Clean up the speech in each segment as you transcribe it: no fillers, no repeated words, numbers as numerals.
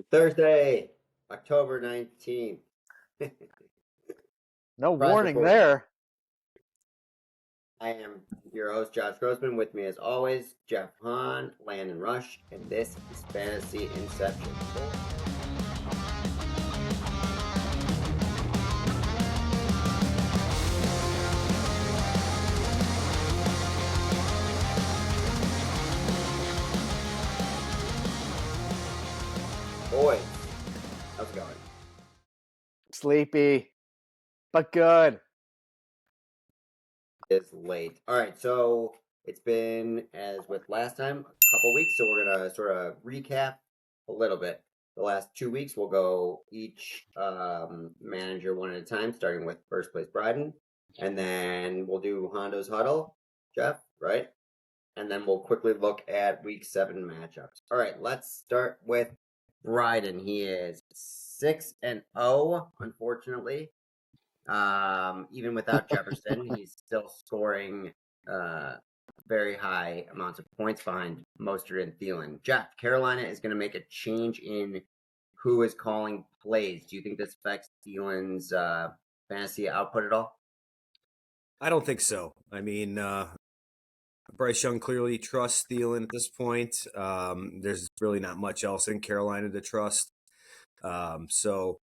Thursday, October 19th. No Prize warning recording. there. I am your host, Josh Grossman. With me, as always, Jeff Hahn, Landon Rush, and this is Fantasy Inception. Boys, how's it going? Sleepy, but good. It's late. All right, so it's been, as with last time, a couple weeks, so we're going to sort of recap a little bit. The last 2 weeks, we'll go each manager one at a time, starting with first place Bryden, and then we'll do Hahndо's Huddle, Jeff, right? And then we'll quickly look at week 7 matchups. All right, let's start with Bryden. He is 6-0, unfortunately. Even without Jefferson, he's still scoring very high amounts of points behind Mostert and Thielen. Jeff, Carolina is going to make a change in who is calling plays. Do you think this affects Thielen's fantasy output at all? I don't think so. I mean, Bryce Young clearly trusts Thielen at this point. There's really not much else in Carolina to trust. So,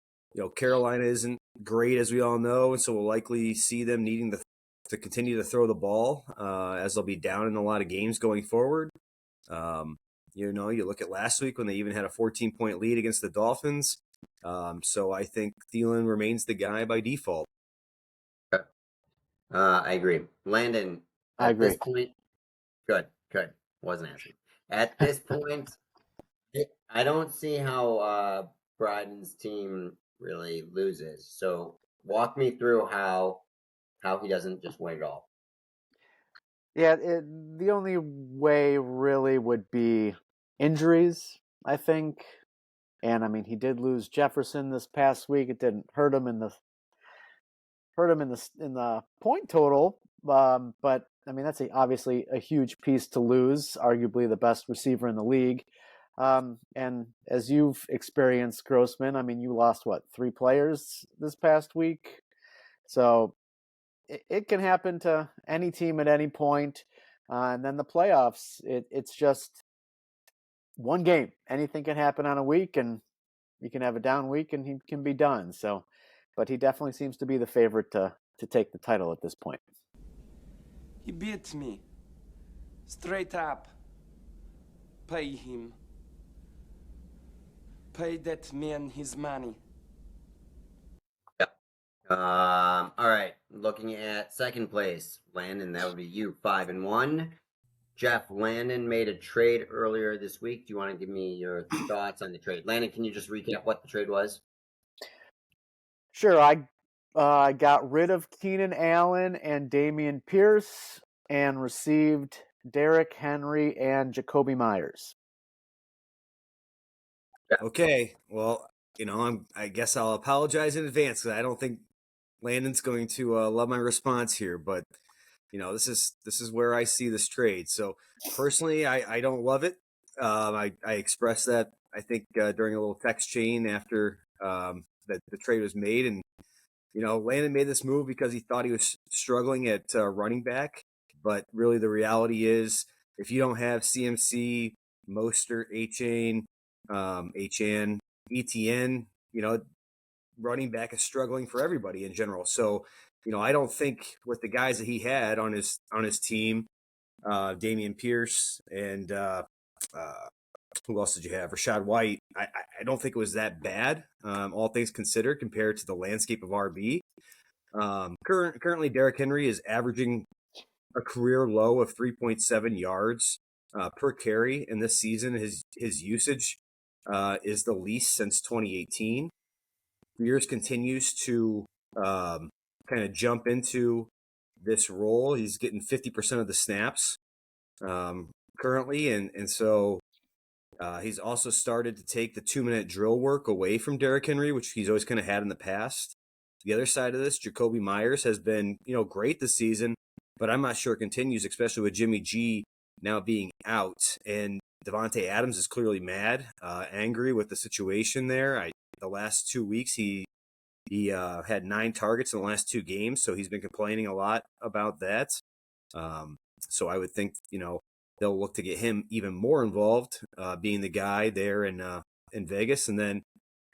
Carolina isn't great, as we all know, and so we'll likely see them needing to continue to throw the ball as they'll be down in a lot of games going forward. You look at last week when they even had a 14-point lead against the Dolphins. So I think Thielen remains the guy by default. I agree. Landon, I agree. This point, good. Wasn't asking. At this point, I don't see how Bryden's team really loses. So walk me through how he doesn't just win it all. Yeah, the only way really would be injuries, I think. And I mean, he did lose Jefferson this past week. It didn't hurt him in the point total. But I mean, that's obviously a huge piece to lose. Arguably the best receiver in the league. And as you've experienced, Grossman, I mean, you lost 3 players this past week. So it can happen to any team at any point. And then the playoffs, it's just one game. Anything can happen on a week, and you can have a down week and he can be done. So, but he definitely seems to be the favorite to take the title at this point. He beats me. Straight up. Pay him. Pay that man his money. Yep. All right. Looking at second place, Landon, that would be you, 5-1. Jeff, Landon made a trade earlier this week. Do you want to give me your thoughts on the trade? Landon, can you just recap what the trade was? Sure. I got rid of Keenan Allen and Dameon Pierce and received Derrick Henry and Jacoby Myers. Okay, well, I guess I'll apologize in advance because I don't think Landon's going to love my response here, but this is where I see this trade. So personally, I don't love it. I expressed that I think during a little text chain after that the trade was made, and Landon made this move because he thought he was struggling at running back, but really the reality is if you don't have CMC, Mostert, Achane, ETN, running back is struggling for everybody in general. So, I don't think with the guys that he had on his team, Dameon Pierce and who else did you have? Rashad White. I don't think it was that bad, all things considered, compared to the landscape of RB. Currently, Derrick Henry is averaging a career low of 3.7 yards per carry in this season. His usage is the least since 2018. Pierce continues to kind of jump into this role. He's getting 50% of the snaps currently, and so he's also started to take the 2-minute drill work away from Derrick Henry, which he's always kind of had in the past. The other side of this, Jacoby Myers has been great this season, but I'm not sure it continues, especially with Jimmy G now being out. And Devontae Adams is clearly mad, angry with the situation there. The last 2 weeks he had 9 targets in the last 2 games, so he's been complaining a lot about that. So I would think they'll look to get him even more involved, being the guy there in Vegas, and then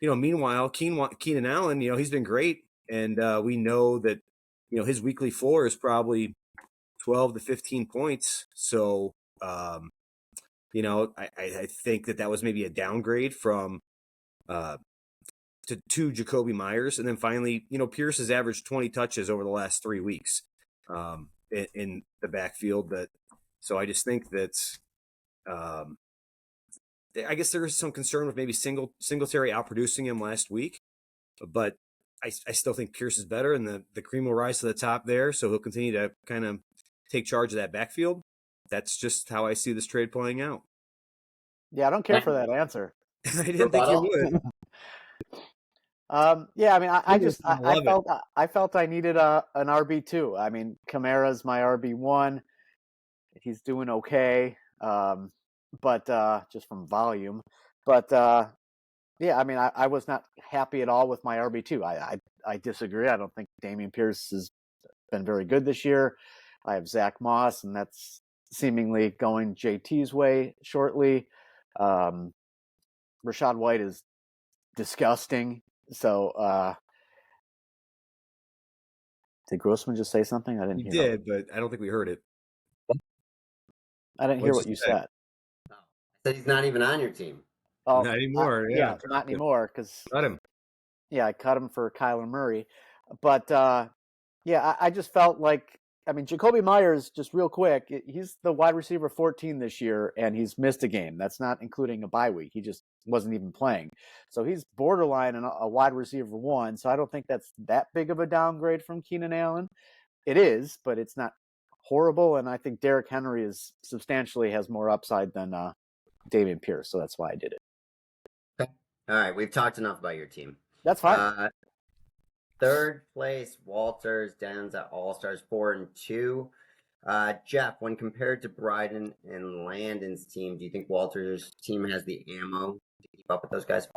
meanwhile Keenan Allen, he's been great, and we know that his weekly floor is probably 12 to 15 points. So I think that was maybe a downgrade from to Jacoby Myers. And then finally, Pierce has averaged 20 touches over the last 3 weeks in the backfield. So I just think that I guess there is some concern with maybe Singletary outproducing him last week, but I still think Pierce is better, and the cream will rise to the top there. So he'll continue to kind of take charge of that backfield. That's just how I see this trade playing out. Yeah, I don't care for that answer. I didn't think you would. Yeah, I mean, I felt I needed an RB2. I mean, Kamara's my RB1. He's doing okay, but just from volume. But yeah, I mean, I was not happy at all with my RB2. I disagree. I don't think Dameon Pierce has been very good this year. I have Zach Moss, and that's seemingly going JT's way shortly. Rashad White is disgusting. So, did Grossman just say something? I didn't hear. He did, but I don't think we heard it. I didn't hear what you said. I said he's not even on your team. Oh, not anymore. Yeah, not anymore because cut him. Yeah, I cut him for Kyler Murray. But yeah, I just felt like, I mean, Jacoby Myers, just real quick, he's the wide receiver 14 this year, and he's missed a game. That's not including a bye week. He just wasn't even playing. So he's borderline a wide receiver 1. So I don't think that's that big of a downgrade from Keenan Allen. It is, but it's not horrible. And I think Derrick Henry substantially has more upside than Dameon Pierce. So that's why I did it. Okay. All right, we've talked enough about your team. That's fine. Third place, Walters, Downs at All-Stars 4-2. Jeff, when compared to Bryden and Landon's team, do you think Walters' team has the ammo to keep up with those guys?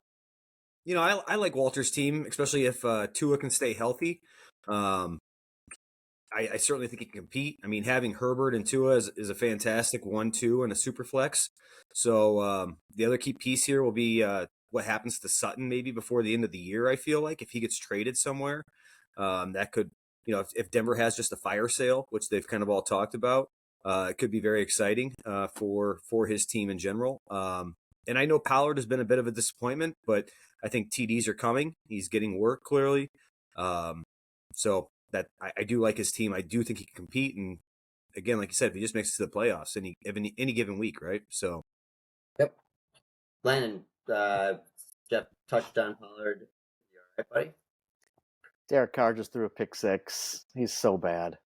I like Walters' team, especially if Tua can stay healthy. I certainly think he can compete. I mean, having Herbert and Tua is a fantastic 1-2 and a super flex. So the other key piece here will be what happens to Sutton maybe before the end of the year. I feel like if he gets traded somewhere, that could, if Denver has just a fire sale, which they've kind of all talked about, it could be very exciting for his team in general. And I know Pollard has been a bit of a disappointment, but I think TDs are coming. He's getting work clearly. So that I do like his team. I do think he can compete. And again, like you said, if he just makes it to the playoffs any given week, right? So. Yep. Landon, Jeff touched on Pollard. You all right, buddy? Derek Carr just threw a pick 6. He's so bad.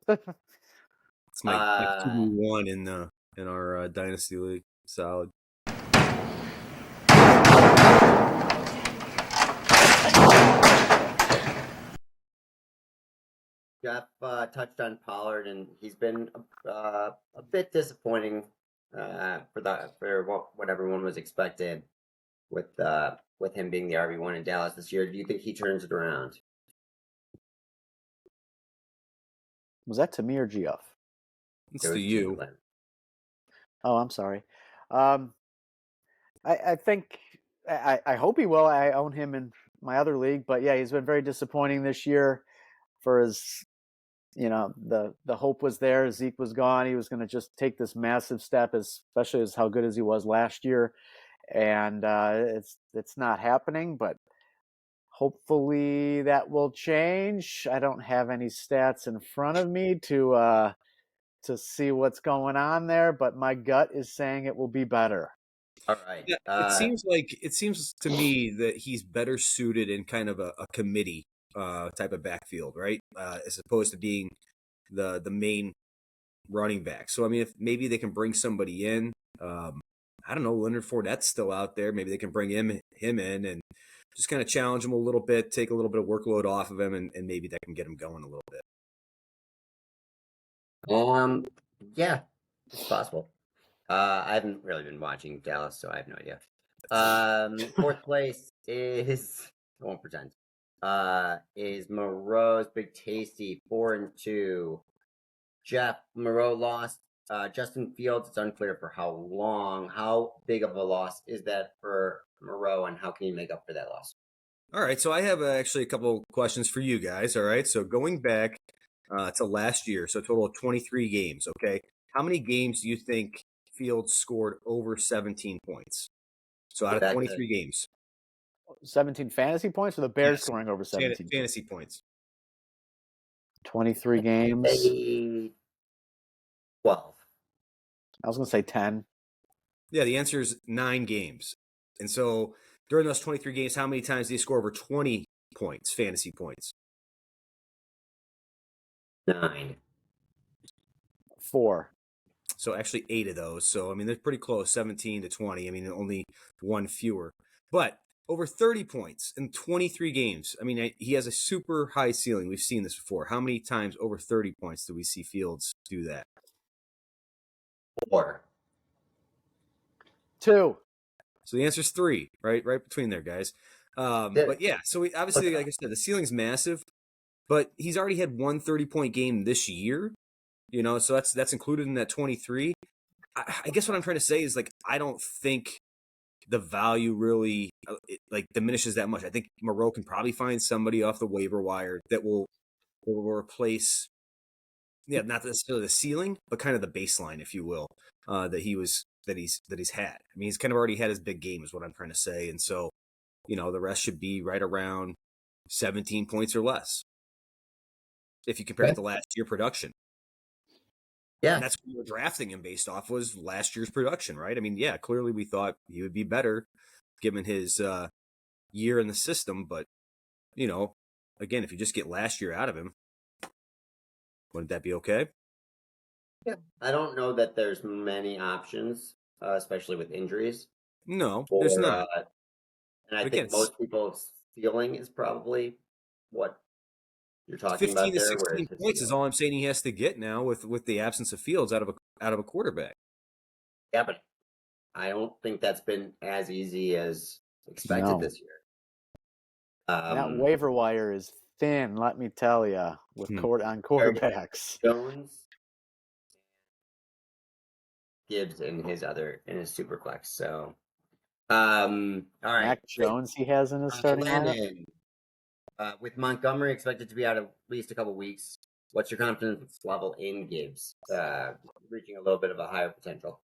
It's my 2v1 in our dynasty league. Solid. Jeff touched on Pollard, and he's been a bit disappointing for what everyone was expected with him being the RB1 in Dallas this year. Do you think he turns it around? Was that to me or Geoff? It's to you. Oh, I'm sorry. I think I hope he will. I own him in my other league, but yeah, he's been very disappointing this year. For his, the hope was there. Zeke was gone. He was going to just take this massive step, especially as how good as he was last year, and it's not happening. But hopefully that will change. I don't have any stats in front of me to see what's going on there, but my gut is saying it will be better. All right. Yeah, it seems to me that he's better suited in kind of a committee type of backfield, right? As opposed to being the main running back. So I mean, if maybe they can bring somebody in, I don't know, Leonard Fournette's still out there. Maybe they can bring him in and just kind of challenge him a little bit, take a little bit of workload off of him, and maybe that can get him going a little bit. Yeah, it's possible. I haven't really been watching Dallas, so I have no idea. Fourth place is I won't pretend. Is Moreau's Big Tasty 4-2. Jeff Moreau lost. Justin Fields. It's unclear for how long. How big of a loss is that for Moreau, and how can you make up for that loss? All right, so I have actually a couple questions for you guys. All right, so going back to last year, so a total of 23 games. Okay, how many games do you think Fields scored over 17 points? So out Get of back to 23 games, 17 fantasy points, or the Bears scoring over 17 fantasy points. 23 games. say 12. I was going to say 10. Yeah, the answer is 9 games. And so during those 23 games, how many times did he score over 20 points, fantasy points? 9. 4. So actually 8 of those. So, I mean, they're pretty close, 17 to 20. I mean, only one fewer. But over 30 points in 23 games. I mean, he has a super high ceiling. We've seen this before. How many times over 30 points do we see Fields do that? 4. 2. So the answer is 3, right between there, guys. But yeah, so obviously, like I said, the ceiling's massive, but he's already had one 30-point game this year, so that's included in that 23. I guess what I'm trying to say is, like, I don't think the value really diminishes that much. I think Moreau can probably find somebody off the waiver wire that will replace, not necessarily the ceiling, but kind of the baseline, if you will, that he's had. I mean, he's kind of already had his big game, is what I'm trying to say, and so the rest should be right around 17 points or less if you compare it to last year production. Yeah. And that's what we were drafting him based off, was last year's production, right? I mean, yeah, clearly we thought he would be better given his year in the system, but again, if you just get last year out of him, wouldn't that be okay? Yeah. I don't know that there's many options, especially with injuries. No, there's not. And I think most people's ceiling is probably what you're talking 15 about to there. 16 points is all I'm saying he has to get now with the absence of Fields out of a quarterback. Yeah, but I don't think that's been as easy as expected this year. That waiver wire is thin, let me tell you, with on quarterbacks. Jones, Gibbs in his super flex. So, all right. Mac Jones he has in his starting Landon. With Montgomery expected to be out at least a couple weeks, what's your confidence level in Gibbs reaching a little bit of a higher potential?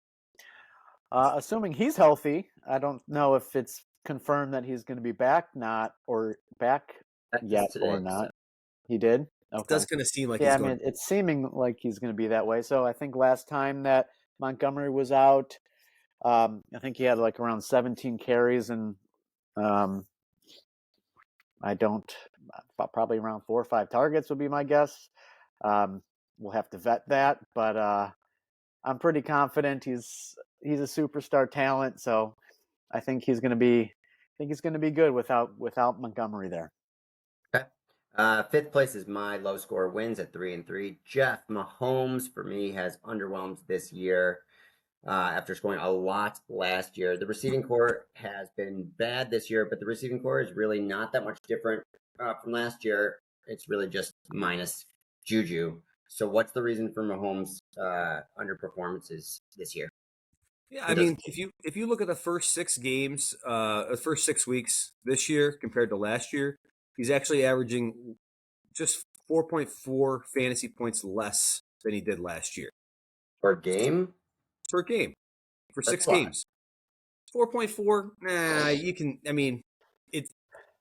Assuming he's healthy, I don't know if it's confirmed that he's going to be back yet or not. He did? Okay. That's going to seem like he's going. It's seeming like he's going to be that way. So I think last time that Montgomery was out, I think he had like around 17 carries and probably around 4 or 5 targets would be my guess. We'll have to vet that, but I'm pretty confident he's a superstar talent. So I think he's going to be good without Montgomery there. Okay. Fifth place is my low score wins at 3-3. Jeff Mahomes for me has underwhelmed this year. After scoring a lot last year. The receiving core has been bad this year, but the receiving core is really not that much different from last year. It's really just minus Juju. So what's the reason for Mahomes' underperformances this year? Yeah, I mean, if you look at the first 6 games, the first 6 weeks this year compared to last year, he's actually averaging just 4.4 fantasy points less than he did last year. Per game? Per game. For 6 games. 4.4, you can, I mean, what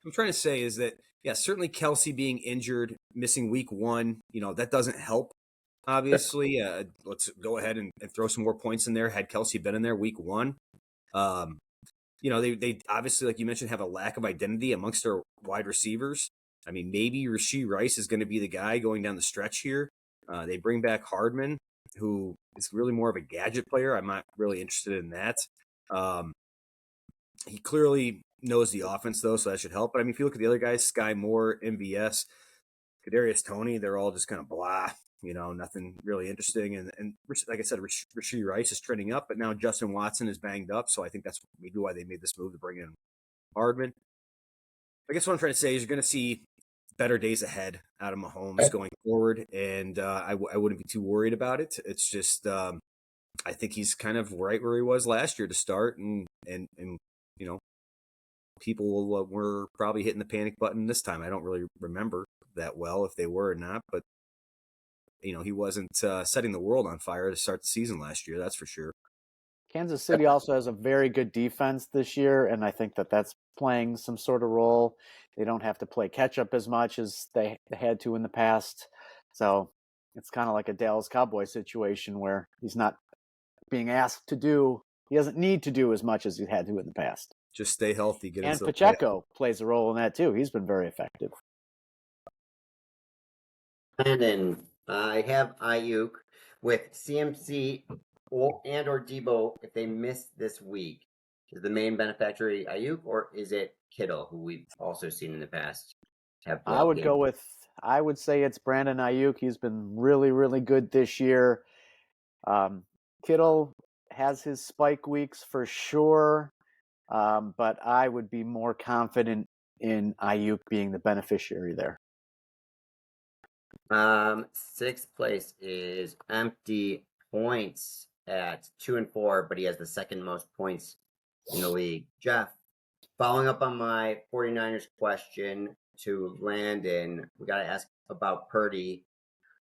I'm trying to say is that, yeah, certainly Kelsey being injured, missing week 1, that doesn't help, obviously. Let's go ahead and throw some more points in there. Had Kelsey been in there week 1, they obviously, like you mentioned, have a lack of identity amongst their wide receivers. I mean, maybe Rashee Rice is going to be the guy going down the stretch here. They bring back Hardman, who is really more of a gadget player. I'm not really interested in that. He clearly knows the offense, though, so that should help. But, I mean, if you look at the other guys, Sky Moore, MVS, Kadarius Toney, they're all just kind of blah. Nothing really interesting. And like I said, Rashee Rice is trending up, but now Justin Watson is banged up, so I think that's maybe why they made this move to bring in Hardman. I guess what I'm trying to say is you're going to see better days ahead out of Mahomes going forward, and I wouldn't be too worried about it. It's just I think he's kind of right where he was last year to start, and people were probably hitting the panic button this time. I don't really remember that well if they were or not, but he wasn't setting the world on fire to start the season last year. That's for sure. Kansas City also has a very good defense this year, and I think that that's playing some sort of role. They don't have to play catch up as much as they had to in the past. So it's kind of like a Dallas Cowboys situation where he's not being asked to do, he doesn't need to do as much as he had to in the past. Just stay healthy. Get and into the Pacheco plays a role in that too. He's been very effective. Landon, I have Ayuk with CMC or Debo. If they miss this week, is the main beneficiary Ayuk, or is it Kittle, who we've also seen in the past have I would games? go with, I would say it's Brandon Ayuk. He's been really, really good this year. Kittle has his spike weeks for sure, but I would be more confident in Ayuk being the beneficiary there. Sixth place is Empty Points at 2-4, but he has the second most points in the league. Jeff, following up on my 49ers question to Landon, we got to ask about Purdy,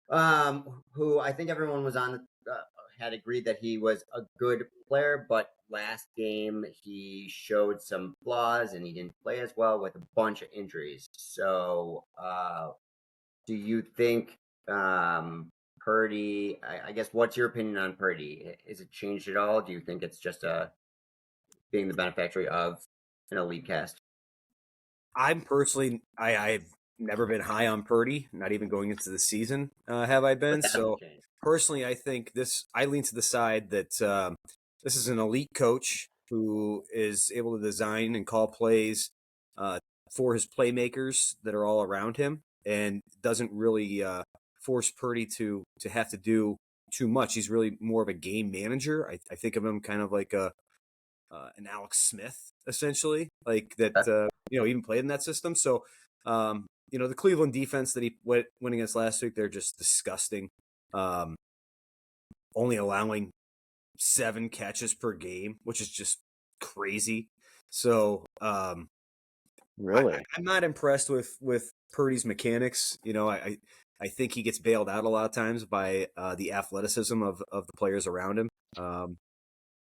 who I think everyone was on had agreed that he was a good player, but last game he showed some flaws and he didn't play as well with a bunch of injuries. So, do you think Purdy? I guess what's your opinion on Purdy? Is it changed at all? Do you think it's just being the beneficiary of an elite cast? I'm personally, I've never been high on Purdy, not even going into the season, have I been? So personally, I think I lean to the side that this is an elite coach who is able to design and call plays for his playmakers that are all around him, and doesn't really force Purdy to have to do too much. He's really more of a game manager. I think of him kind of like an Alex Smith, essentially, like that. Even played in that system. So, the Cleveland defense that he went against last week, they're just disgusting. Only allowing 7 catches per game, which is just crazy. So, Really, I'm not impressed with Purdy's mechanics. I think he gets bailed out a lot of times by the athleticism of the players around him,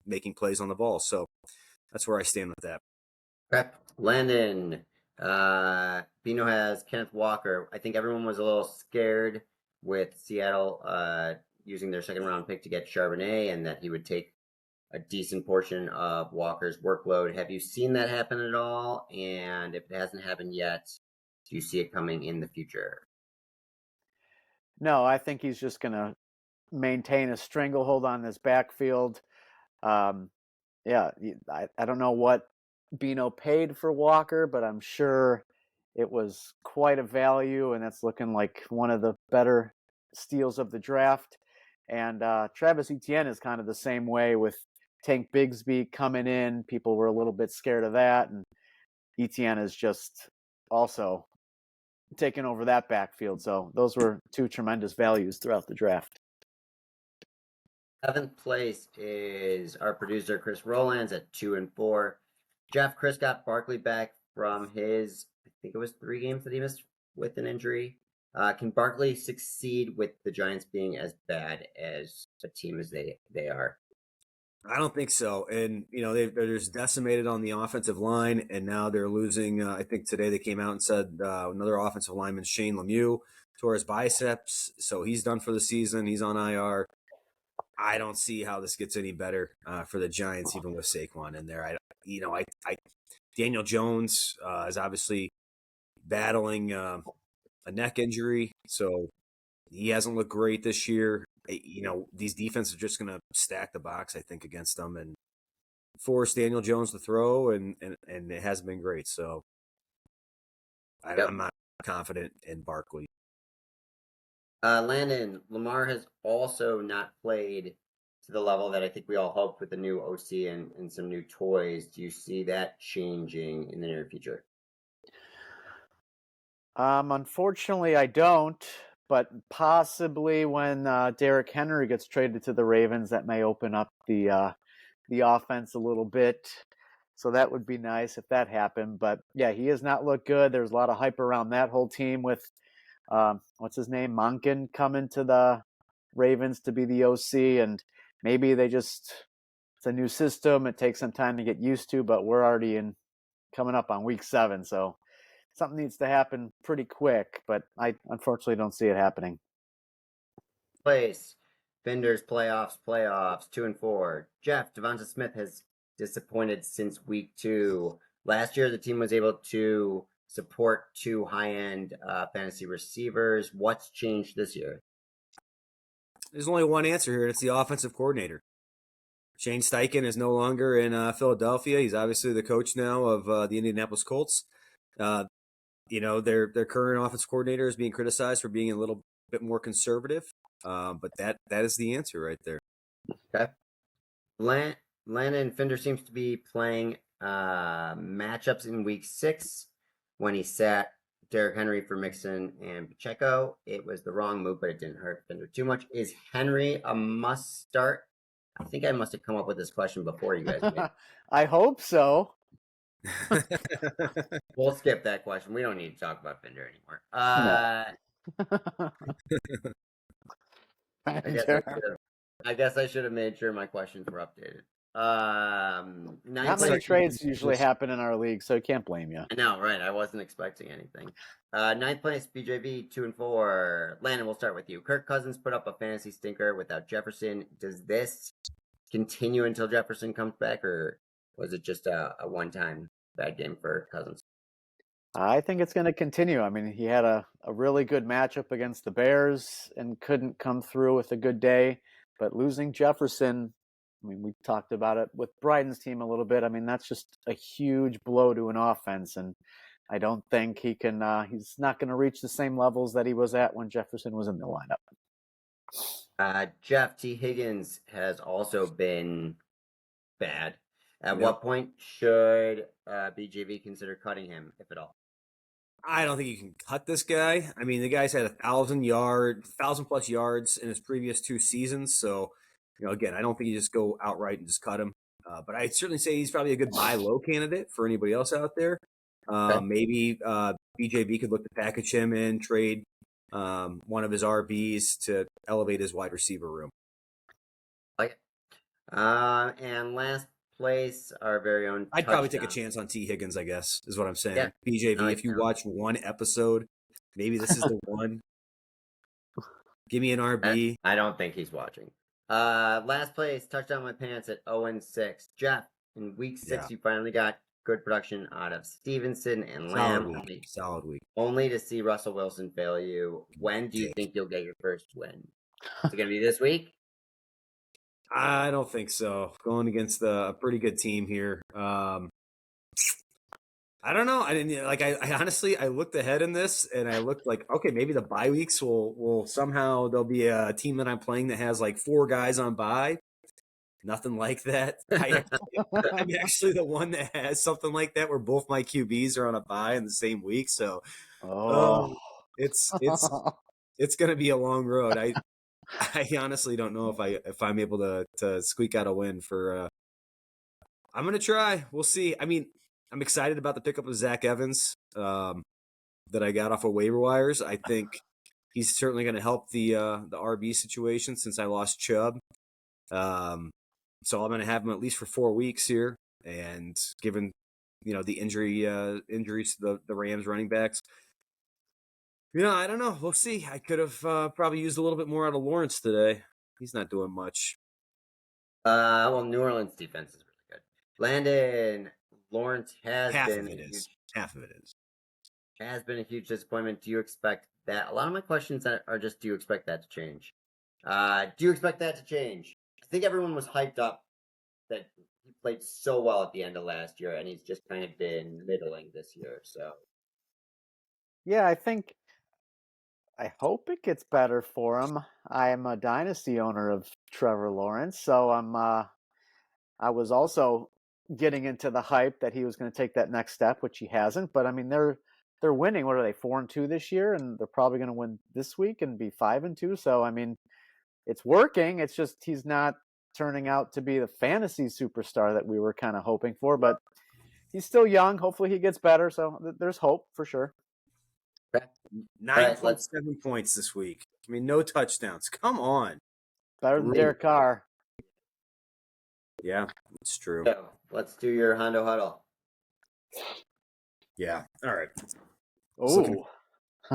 making plays on the ball. So that's where I stand with that. Okay. Landon, Bino has Kenneth Walker. I think everyone was a little scared with Seattle using their second round pick to get Charbonnet, and that he would take a decent portion of Walker's workload. Have you seen that happen at all? And if it hasn't happened yet, do you see it coming in the future? no, I think he's just going to maintain a stranglehold on this backfield. Yeah, I don't know what Bino paid for Walker, but I'm sure it was quite a value, and that's looking like one of the better steals of the draft. And Travis Etienne is kind of the same way with Tank Bigsby coming in. People were a little bit scared of that, and Etienne is just also taking over that backfield. So those were two tremendous values throughout the draft. Seventh place is our producer Chris Rowlands at 2-4. Chris got Barkley back from his, I think it was 3 games that he missed with an injury. Can Barkley succeed with the Giants being as bad as a team as they are? I don't think so. And, they're just decimated on the offensive line, and now they're losing. I think today they came out and said another offensive lineman, Shane Lemieux, tore his biceps. So he's done for the season. He's on IR. I don't see how this gets any better for the Giants, even with Saquon in there. Daniel Jones is obviously battling a neck injury, so he hasn't looked great this year. These defenses are just going to stack the box, I think, against them and force Daniel Jones to throw, and it hasn't been great. So I'm not confident in Barkley. Landon, Lamar has also not played to the level that I think we all hoped with the new OC and some new toys. Do you see that changing in the near future? Unfortunately, I don't. But possibly when Derrick Henry gets traded to the Ravens, that may open up the offense a little bit. So that would be nice if that happened. But yeah, he has not looked good. There's a lot of hype around that whole team with what's his name, Monken, coming to the Ravens to be the OC, and maybe it's a new system. It takes some time to get used to, but we're already in coming up on week 7, so something needs to happen pretty quick. But I unfortunately don't see it happening. Place. Fenders playoffs, 2-4. Jeff, Devonta Smith has disappointed since week 2. Last year, the team was able to support 2 high-end fantasy receivers. What's changed this year? There's only one answer here, and it's the offensive coordinator. Shane Steichen is no longer in Philadelphia. He's obviously the coach now of the Indianapolis Colts. Their current offensive coordinator is being criticized for being a little bit more conservative, but that is the answer right there. Okay. Landon Fender seems to be playing matchups in week 6 when he sat Derrick Henry for Mixon and Pacheco. It was the wrong move, but it didn't hurt Fender too much. Is Henry a must start? I think I must have come up with this question before you guys made. I hope so. We'll skip that question. We don't need to talk about Fender anymore. I guess I should have made sure my questions were updated. Not many trades usually happen in our league, so I can't blame you. I know, right? I wasn't expecting anything. 9th place, BJV, 2-4. Landon, we'll start with you. Kirk Cousins put up a fantasy stinker without Jefferson. Does this continue until Jefferson comes back, or was it just a one-time bad game for Cousins? I think it's going to continue. I mean, he had a really good matchup against the Bears and couldn't come through with a good day. But losing Jefferson, I mean, we talked about it with Bryden's team a little bit. I mean, that's just a huge blow to an offense. And I don't think he can, he's not going to reach the same levels that he was at when Jefferson was in the lineup. Jeff, T. Higgins has also been bad. At what point should BJV consider cutting him, if at all? I don't think you can cut this guy. I mean, the guy's had 1,000+ yards in his previous 2 seasons. So, again, I don't think you just go outright and just cut him. But I'd certainly say he's probably a good buy low candidate for anybody else out there. Okay. Maybe BJB could look to package him and trade one of his RBs to elevate his wide receiver room. Like, and last place, our very own. I'd probably take a chance on T. Higgins, I guess, is what I'm saying. Yeah. BJV, if you watch one episode, maybe this is the one. Give me an RB. I don't think he's watching. Last place, touchdown my pants at 0-6. Jeff, in week 6, you finally got good production out of Stevenson and Lamb. Solid week. Only to see Russell Wilson fail you. When do you think you'll get your first win? Is it going to be this week? I don't think so. Going against a pretty good team here. I don't know. I didn't like. I honestly, I looked ahead in this, and I looked like, okay, maybe the bye weeks will somehow there'll be a team that I'm playing that has like 4 guys on bye. Nothing like that. I'm actually the one that has something like that, where both my QBs are on a bye in the same week. So, it's going to be a long road. I honestly don't know if I'm able to squeak out a win for. I'm gonna try. We'll see. I mean, I'm excited about the pickup of Zach Evans that I got off of waiver wires. I think he's certainly going to help the RB situation since I lost Chubb. So I'm going to have him at least for 4 weeks here, and given the injuries to the Rams running backs. I don't know. We'll see. I could have probably used a little bit more out of Lawrence today. He's not doing much. Well, New Orleans defense is really good. Landon, Lawrence has been half of it is. Has been a huge disappointment. Do you expect that? A lot of my questions are just, do you expect that to change? Do you expect that to change? I think everyone was hyped up that he played so well at the end of last year, and he's just kind of been middling this year. So, yeah, I think I hope it gets better for him. I am a dynasty owner of Trevor Lawrence, so I was also getting into the hype that he was going to take that next step, which he hasn't. But I mean, they're winning. What are they, 4-2 this year? And they're probably going to win this week and be 5-2. So I mean, it's working. It's just he's not turning out to be the fantasy superstar that we were kind of hoping for. But he's still young. Hopefully, he gets better. So there's hope for sure. Okay. 9.7 points this week. I mean, no touchdowns. Come on. Better than Derek Carr. Yeah, it's true. So let's do your Hahndo Huddle. Yeah. All right. Oh,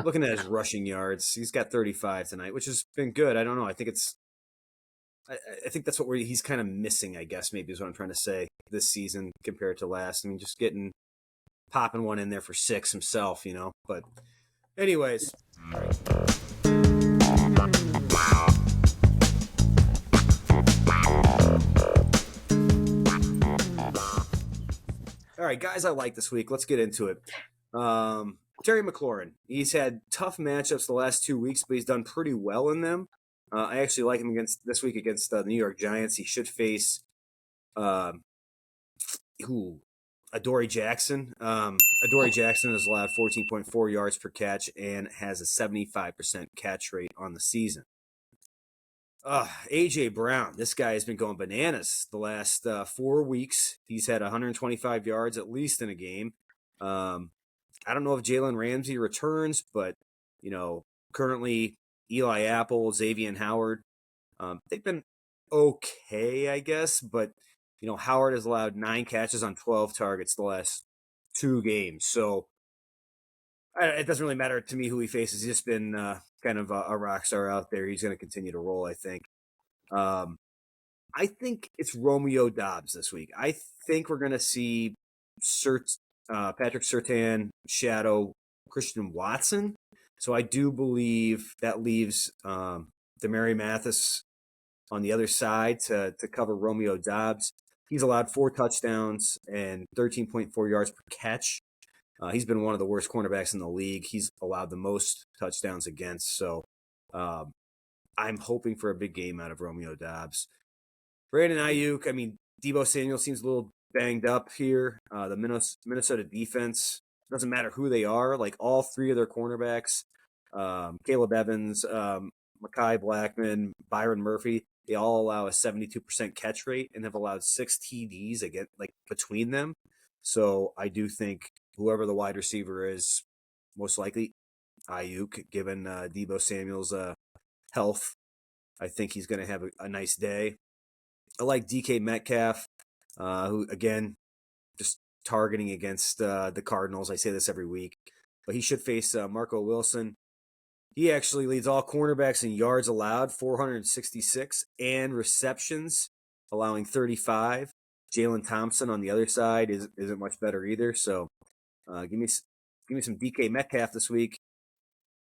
Looking at his rushing yards, he's got 35 tonight, which has been good. I don't know. I think that's what he's kind of missing, I guess, maybe is what I'm trying to say this season compared to last. I mean, just popping one in there for 6 himself, you know. But anyways. All right, guys I like this week. Let's get into it. Terry McLaurin. He's had tough matchups the last 2 weeks, but he's done pretty well in them. I actually like him this week against the New York Giants. He should face Adoree Jackson. Adoree Jackson has allowed 14.4 yards per catch and has a 75% catch rate on the season. A.J. Brown, this guy has been going bananas the last 4 weeks. He's had 125 yards at least in a game. I don't know if Jalen Ramsey returns, but, you know, currently Eli Apple, Xavier Howard, they've been okay, I guess. But, you know, Howard has allowed 9 catches on 12 targets the last 2 games. So it doesn't really matter to me who he faces. He's just been kind of a rock star out there. He's going to continue to roll, I think. I think it's Romeo Doubs this week. I think we're going to see Patrick Surtain shadow Christian Watson. So I do believe that leaves Demaryi Mathis on the other side to cover Romeo Doubs. He's allowed 4 touchdowns and 13.4 yards per catch. He's been one of the worst cornerbacks in the league. He's allowed the most touchdowns against. So I'm hoping for a big game out of Romeo Doubs. Brandon Ayuk, I mean, Deebo Samuel seems a little banged up here. The Minnesota defense, doesn't matter who they are, like all 3 of their cornerbacks, Caleb Evans, Mekhi Blackman, Byron Murphy, they all allow a 72% catch rate and have allowed 6 TDs again, like between them. So I do think whoever the wide receiver is, most likely Ayuk, given Deebo Samuel's health, I think he's going to have a nice day. I like DK Metcalf, who, again, just targeting against the Cardinals. I say this every week. But he should face Marco Wilson. He actually leads all cornerbacks in yards allowed, 466, and receptions, allowing 35. Jalen Thompson on the other side isn't much better either. So give me some DK Metcalf this week.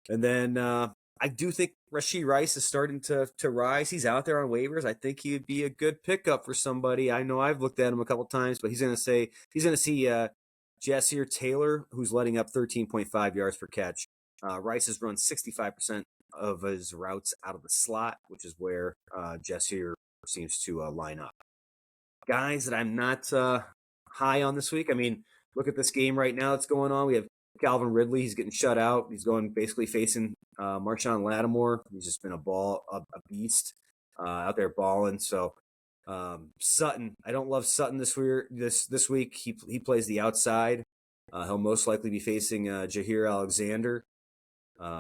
And then I do think Rashee Rice is starting to rise. He's out there on waivers. I think he would be a good pickup for somebody. I know I've looked at him a couple times, but he's going to see Jassir Taylor, who's letting up 13.5 yards per catch. Rice has run 65% of his routes out of the slot, which is where Jassir seems to line up. Guys that I'm not high on this week. I mean, look at this game right now that's going on. We have Calvin Ridley. He's getting shut out. He's going basically facing Marshawn Lattimore. He's just been a beast out there balling. So Sutton, I don't love Sutton this week. He plays the outside. He'll most likely be facing Jair Alexander.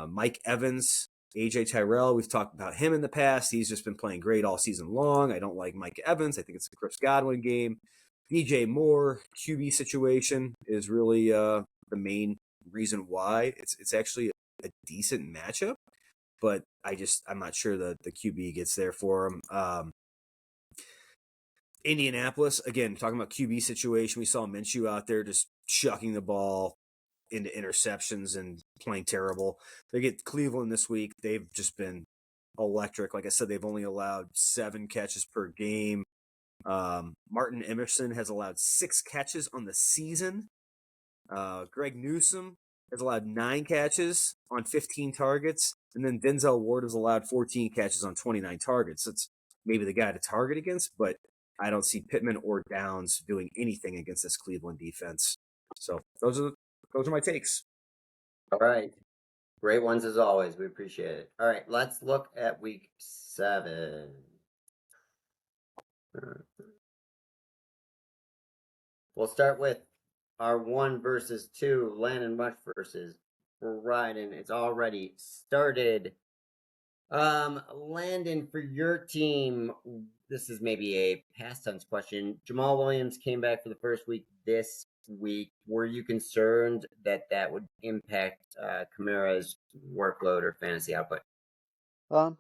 Mike Evans, AJ Tyrell, we've talked about him in the past. He's just been playing great all season long. I don't like Mike Evans. I think it's a Chris Godwin game. DJ Moore, QB situation is really the main reason why. It's actually a decent matchup, but I'm not sure that the QB gets there for him. Indianapolis, again, talking about QB situation, we saw Minshew out there just chucking the ball into interceptions and playing terrible. They get Cleveland this week. They've just been electric. Like I said, they've only allowed 7 catches per game. Martin Emerson has allowed 6 catches on the season. Greg Newsome has allowed 9 catches on 15 targets. And then Denzel Ward has allowed 14 catches on 29 targets. That's maybe the guy to target against, but I don't see Pittman or Downs doing anything against this Cleveland defense. So those are my takes. All right. Great ones as always. We appreciate it. All right, let's look at week 7. We'll start with our 1 versus 2, Landon Much versus Bryden. It's already started. Landon, for your team, this is maybe a past tense question. Jamal Williams came back for the first week this week. Were you concerned that that would impact Kamara's workload or fantasy output? A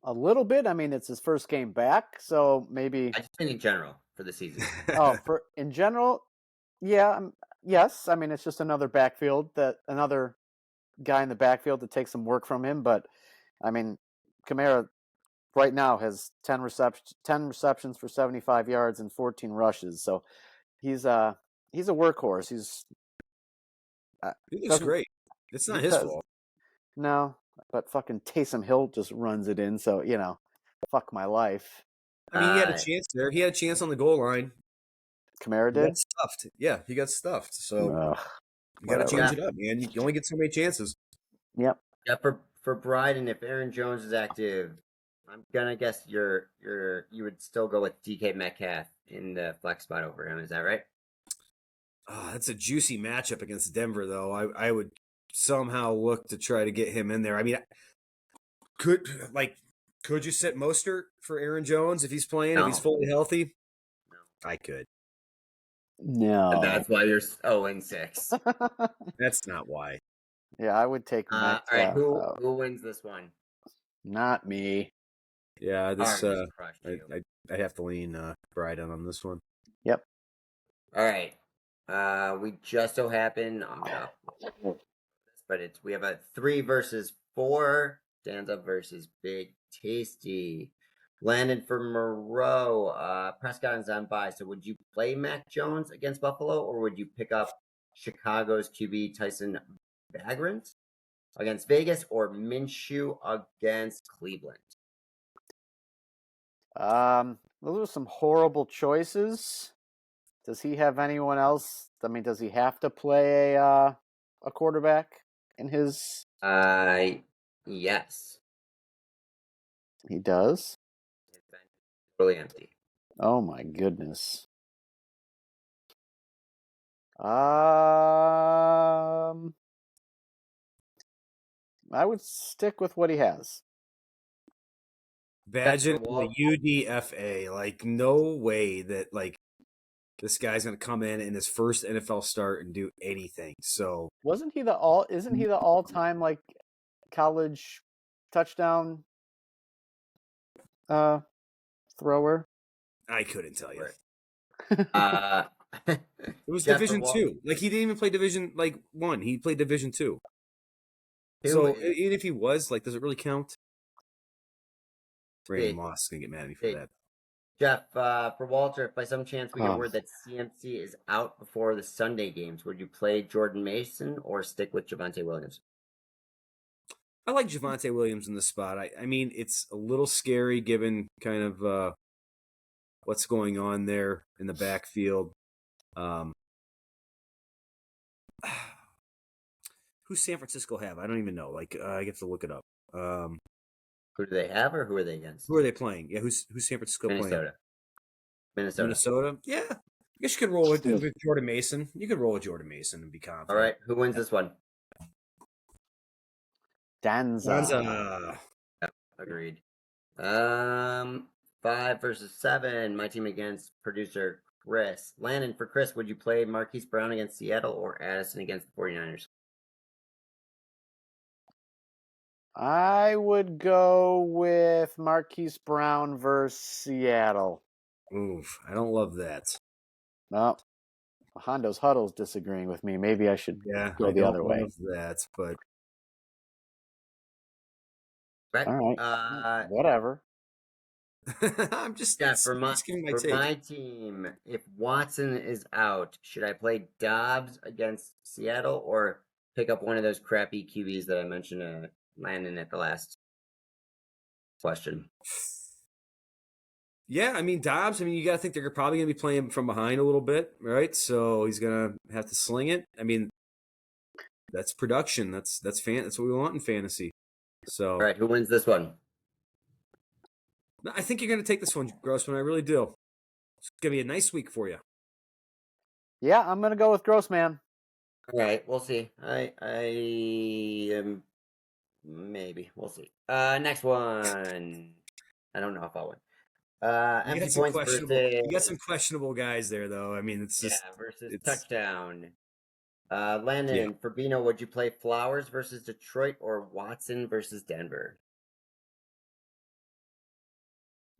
little bit. I mean, it's his first game back, so maybe. I just think in general for the season. In general, yeah, yes. I mean, it's just another another guy in the backfield to take some work from him. But I mean, Kamara right now has 10 receptions for 75 yards and 14 rushes. So he's a workhorse. He looks great. It's not his fault. No, but fucking Taysom Hill just runs it in. So fuck my life. I mean, he had a chance there. He had a chance on the goal line. Kamara He got did. stuffed. Yeah, he got stuffed. So you got to change it up, man. You only get so many chances. Yep. Yeah, for Bryden, if Aaron Jones is active, I'm gonna guess you would still go with DK Metcalf in the flex spot over him. Is that right? Oh, that's a juicy matchup against Denver, though. I would somehow look to try to get him in there. I mean, could you sit Mostert for Aaron Jones if he's playing, if he's fully healthy? No. I could. No. And that's why you're 0-6. That's not why. Yeah, I would take all right, who wins this one? Not me. Yeah, this I have to lean Bryden on this one. Yep. All right. We just so happen but we have a 3 versus 4. Danza versus Big Tasty. Landon for Moreau. Prescott is on bye. So would you play Mac Jones against Buffalo, or would you pick up Chicago's QB Tyson Bagent against Vegas, or Minshew against Cleveland? Those are some horrible choices. Does he have anyone else? I mean, does he have to play a quarterback in his? Yes. He does. His bench is really empty. Oh my goodness. I would stick with what he has. Bagent, the UDFA, like no way that like this guy's gonna come in his first NFL start and do anything. So isn't he the all-time like college touchdown thrower? I couldn't tell you. It was Division 2. Like he didn't even play Division 1. He played Division 2. So even if he was, like, does it really count? Brandon Moss is gonna get mad at me for that. Jeff, for Walter, if by some chance we get word that CMC is out before the Sunday games, would you play Jordan Mason or stick with Javonte Williams? I like Javonte Williams in the spot. I mean, it's a little scary given kind of what's going on there in the backfield. Who's San Francisco have? I don't even know. Like, I have to look it up. Who do they have, or who are they against? Who are they playing? Yeah, who's San Francisco playing? Minnesota. Yeah. I guess you could roll with Jordan Mason. You could roll with Jordan Mason and be confident. All right. Who wins this one? Danza. Yeah, agreed. 5 versus 7. My team against producer Chris. Landon, for Chris, would you play Marquise Brown against Seattle or Addison against the 49ers? I would go with Marquise Brown versus Seattle. Oof, I don't love that. No, Hahndо's Huddle's disagreeing with me. Maybe I should go the other way. That, but all right, whatever. I'm just for my team. If Watson is out, should I play Dobbs against Seattle or pick up one of those crappy QBs that I mentioned to Landon at the last question? Yeah, I mean Dobbs. I mean, you got to think they're probably going to be playing from behind a little bit, right? So he's going to have to sling it. I mean, that's production. That's That's what we want in fantasy. So All right, who wins this one? I think you're going to take this one, Grossman. I really do. It's going to be a nice week for you. Yeah, I'm gonna go with Grossman. All right, we'll see. I am maybe we'll see. Next one. I don't know if I'll win. Empty points versus You got some questionable guys there, though. I mean, it's just versus it's touchdown. yeah. Landon, for Bino, would you play Flowers versus Detroit or Watson versus Denver?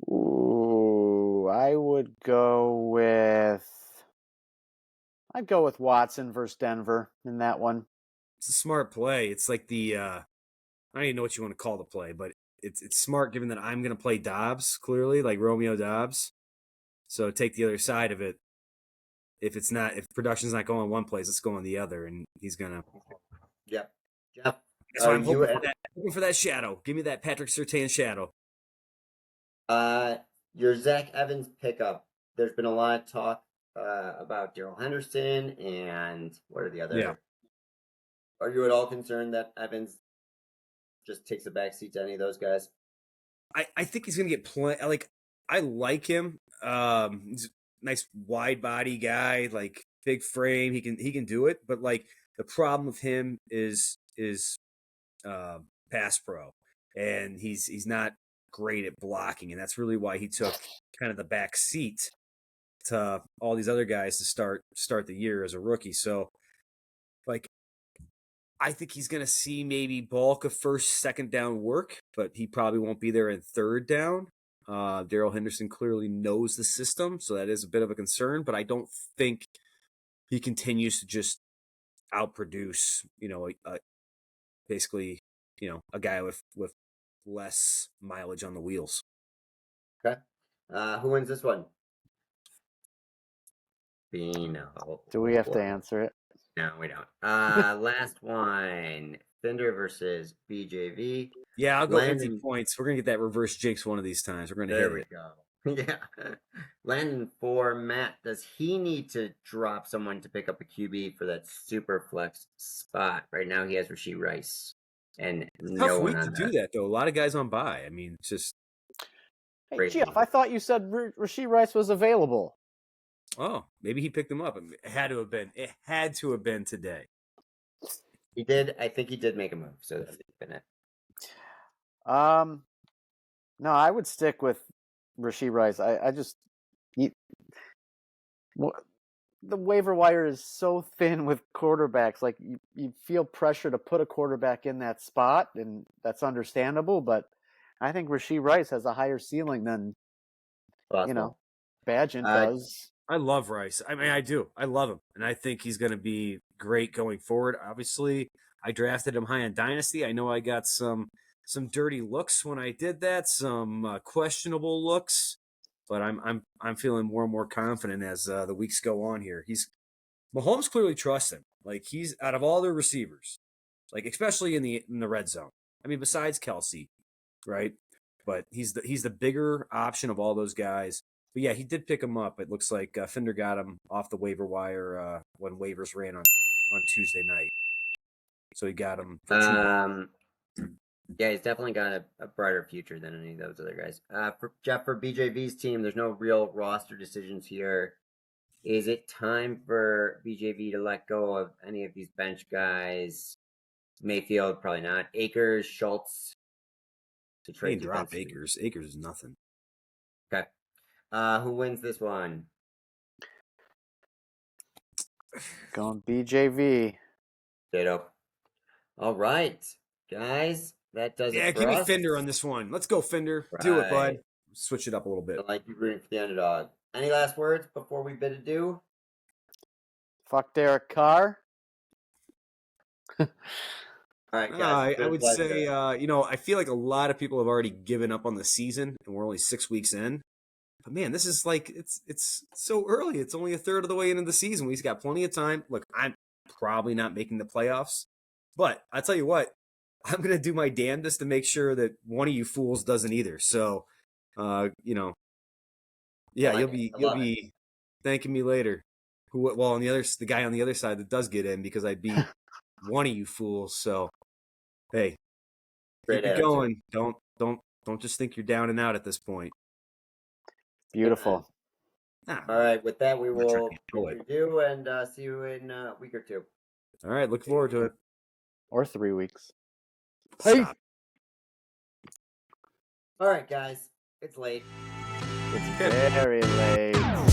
Ooh, I'd go with Watson versus Denver in that one. It's a smart play. It's like the I don't even know what you want to call the play, but it's smart given that I'm going to play Dobbs clearly, like Romeo Dobbs. So take the other side of it. If production's not going one place, it's going the other, and he's gonna. Yep. Jeff, So I'm you hoping for that shadow. Give me that Patrick Surtain shadow. your Zach Evans pickup. There's been a lot of talk about Daryl Henderson and what are the other? Yeah. Are you at all concerned that Evans just takes a backseat to any of those guys? I think he's gonna get like I like him. He's a nice wide body guy, like big frame. He can do it, but like the problem with him is pass pro, and he's not great at blocking, and that's really why he took kind of the back seat to all these other guys to start the year as a rookie. So, like, I think he's going to see maybe bulk of first, second down work, but he probably won't be there in third down. Daryl Henderson clearly knows the system, so that is a bit of a concern, but I don't think he continues to just outproduce, basically, a guy with less mileage on the wheels. Okay. Who wins this one? Bino. Do we have to answer it? No, we don't. Last one. Fender versus BJV. Yeah, I'll go Landon, empty points. We're going to get that reverse jinx one of these times. We're going to there hear we it. go. Yeah. Landon, for Matt, does he need to drop someone to pick up a QB for that super flex spot? Right now he has Rashee Rice. And no Tough one week on to that. do that, though. A lot of guys on bye. I mean, it's just, Hey, Crazy. Jeff, I thought you said Rashee Rice was available. oh, maybe he picked them up. It had to have been. It had to have been today. He did. I think he did make a move. So that's been it. No, I would stick with Rashee Rice. The waiver wire is so thin with quarterbacks. Like you feel pressure to put a quarterback in that spot, and that's understandable. But I think Rashee Rice has a higher ceiling than Possible. Bagent does. I love Rice. I mean, I do. I love him, and I think he's going to be great going forward. Obviously, I drafted him high on Dynasty. I know I got some dirty looks when I did that, some questionable looks, but I'm feeling more and more confident as the weeks go on here. Mahomes clearly trusts him. Like he's out of all their receivers, like especially in the red zone. I mean, besides Kelsey, right? But he's the bigger option of all those guys. But yeah, he did pick him up. It looks like Fender got him off the waiver wire when waivers ran on Tuesday night. So he got him for Yeah, he's definitely got a brighter future than any of those other guys. For Jeff, for BJV's team, there's no real roster decisions here. Is it time for BJV to let go of any of these bench guys? Mayfield, probably not. Akers, Schultz. To trade drop Akers. Akers is nothing. Okay. Who wins this one? Going BJV. Ditto. All right, guys. That does it for give me us. Fender on this one. Let's go, Fender. Right. Do it, bud. Switch it up a little bit. I like you rooting for the underdog. Any last words before we bid adieu? Fuck Derek Carr. All right, guys. I would say, I feel like a lot of people have already given up on the season, and we're only 6 weeks in. But man, this is like it's so early. It's only a third of the way into the season. We've got plenty of time. Look, I'm probably not making the playoffs, But I tell you what, I'm gonna do my damnedest to make sure that one of you fools doesn't either. So, you know, yeah, I like it. I you'll love it. be thanking me later. Well, on the guy on the other side that does get in because I beat one of you fools. So, hey, Great keep it attitude. going. Don't just think you're down and out at this point. Beautiful. Nah, All right. With that, we I'm not trying will to control bid it. you adieu and see you in a week or two. All right, look forward to it. Or 3 weeks. Stop. All right, guys. It's late. It's very late.